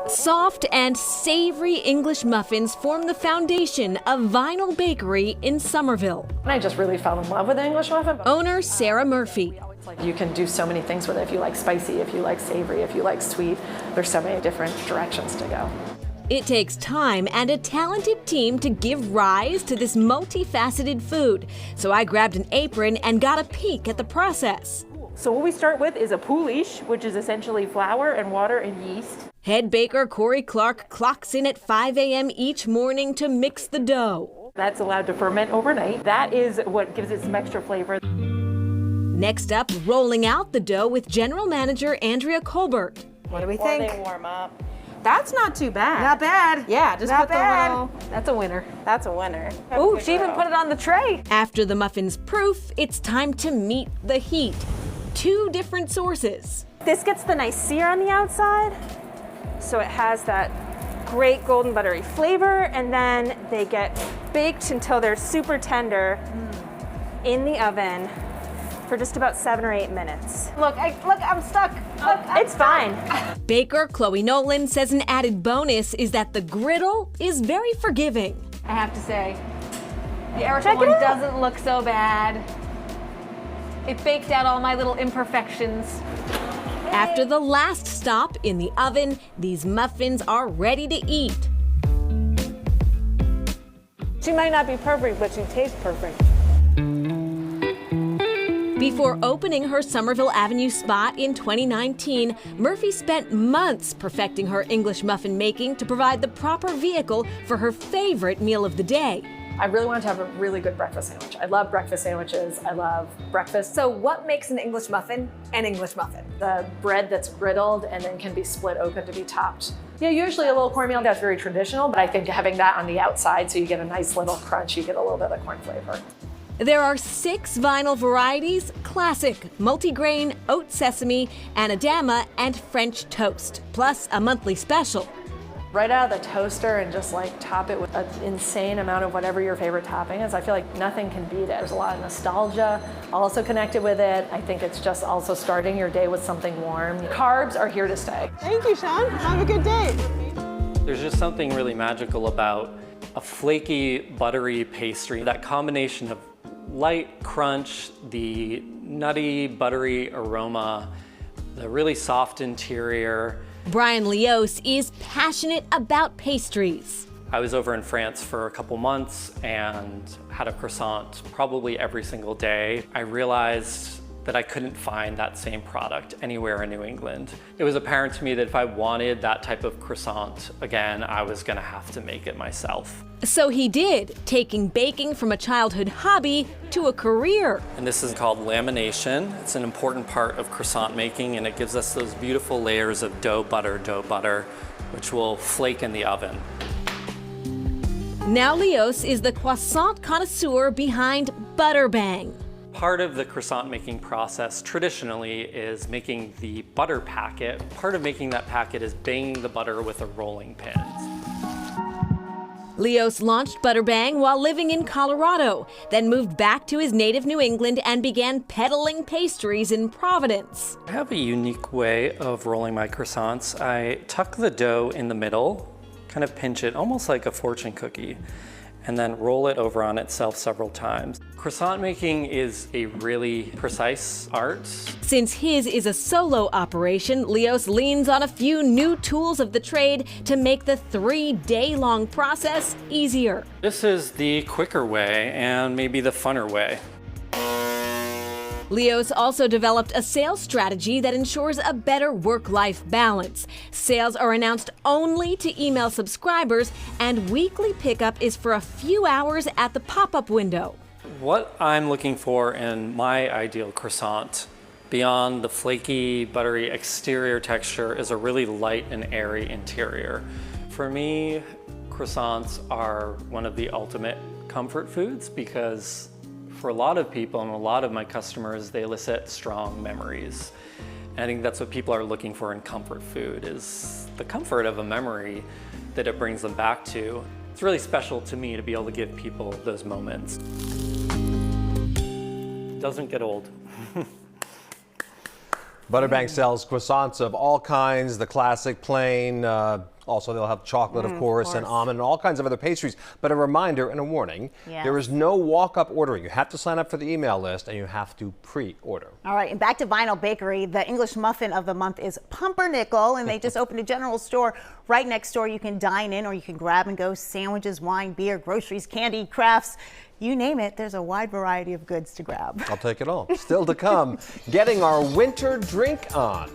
Soft and savory English muffins form the foundation of Vinyl Bakery in Somerville. I just really fell in love with the English muffin. Owner Sarah Murphy. You can do so many things with it. If you like spicy, if you like savory, if you like sweet, there's so many different directions to go. It takes time and a talented team to give rise to this multifaceted food. So I grabbed an apron and got a peek at the process. So what we start with is a pouliche, which is essentially flour and water and yeast. Head baker Corey Clark clocks in at 5 a.m. each morning to mix the dough. That's allowed to ferment overnight. That is what gives it some extra flavor. Next up, rolling out the dough with General Manager Andrea Colbert. What do we think? They warm up. That's not too bad. Not bad. Yeah, just Not put bad. the little. That's a winner. That's a winner. Ooh, she even put it on the tray. After the muffin's proof, it's time to meet the heat. 2 different sources. This gets the nice sear on the outside, so it has that great golden buttery flavor, and then they get baked until they're super tender in the oven for just about 7 or 8 minutes. Look, I'm stuck. Look, it's fine. Baker Chloe Nolan says an added bonus is that the griddle is very forgiving. I have to say, the Erica Check it one out. doesn't look so bad. It baked out all my little imperfections. After the last stop in the oven, these muffins are ready to eat. She might not be perfect, but she tastes perfect. Before opening her Somerville Avenue spot in 2019, Murphy spent months perfecting her English muffin making to provide the proper vehicle for her favorite meal of the day. I really wanted to have a really good breakfast sandwich. I love breakfast sandwiches. I love breakfast. So what makes an English muffin an English muffin? The bread that's griddled and then can be split open to be topped. Yeah, usually a little cornmeal, that's very traditional, but I think having that on the outside so you get a nice little crunch, you get a little bit of corn flavor. There are 6 vinyl varieties: classic, multigrain, oat sesame, anadama, and French toast, plus a monthly special. Right out of the toaster and just like top it with an insane amount of whatever your favorite topping is. I feel like nothing can beat it. There's a lot of nostalgia also connected with it. I think it's just also starting your day with something warm. Carbs are here to stay. Thank you, Sean. Have a good day. There's just something really magical about a flaky, buttery pastry. That combination of light crunch, the nutty, buttery aroma, the really soft interior. Brian Leos is passionate about pastries. I was over in France for a couple months and had a croissant probably every single day. I realized that I couldn't find that same product anywhere in New England. It was apparent to me that if I wanted that type of croissant again, I was gonna have to make it myself. So he did, taking baking from a childhood hobby to a career. And this is called lamination. It's an important part of croissant making, and it gives us those beautiful layers of dough butter, which will flake in the oven. Now Leos is the croissant connoisseur behind Butter Bang. Part of the croissant making process traditionally is making the butter packet. Part of making that packet is banging the butter with a rolling pin. Leos launched Butter Bang while living in Colorado, then moved back to his native New England and began peddling pastries in Providence. I have a unique way of rolling my croissants. I tuck the dough in the middle, kind of pinch it almost like a fortune cookie, and then roll it over on itself several times. Croissant making is a really precise art. Since his is a solo operation, Leos leans on a few new tools of the trade to make the 3-day-long process easier. This is the quicker way and maybe the funner way. Leos also developed a sales strategy that ensures a better work-life balance. Sales are announced only to email subscribers, and weekly pickup is for a few hours at the pop-up window. What I'm looking for in my ideal croissant, beyond the flaky, buttery exterior texture, is a really light and airy interior. For me, croissants are one of the ultimate comfort foods because for a lot of people and a lot of my customers, they elicit strong memories. And I think that's what people are looking for in comfort food, is the comfort of a memory that it brings them back to. It's really special to me to be able to give people those moments. Doesn't get old. Butter Bang sells croissants of all kinds, the classic, plain, Also, they'll have chocolate, of course, and almond and all kinds of other pastries. But a reminder and a warning, there is no walk-up ordering. You have to sign up for the email list and you have to pre-order. All right, and back to Vinyl Bakery. The English muffin of the month is Pumpernickel, and they just opened a general store right next door. You can dine in or you can grab and go sandwiches, wine, beer, groceries, candy, crafts. You name it, there's a wide variety of goods to grab. I'll take it all. Still to come, getting our winter drink on.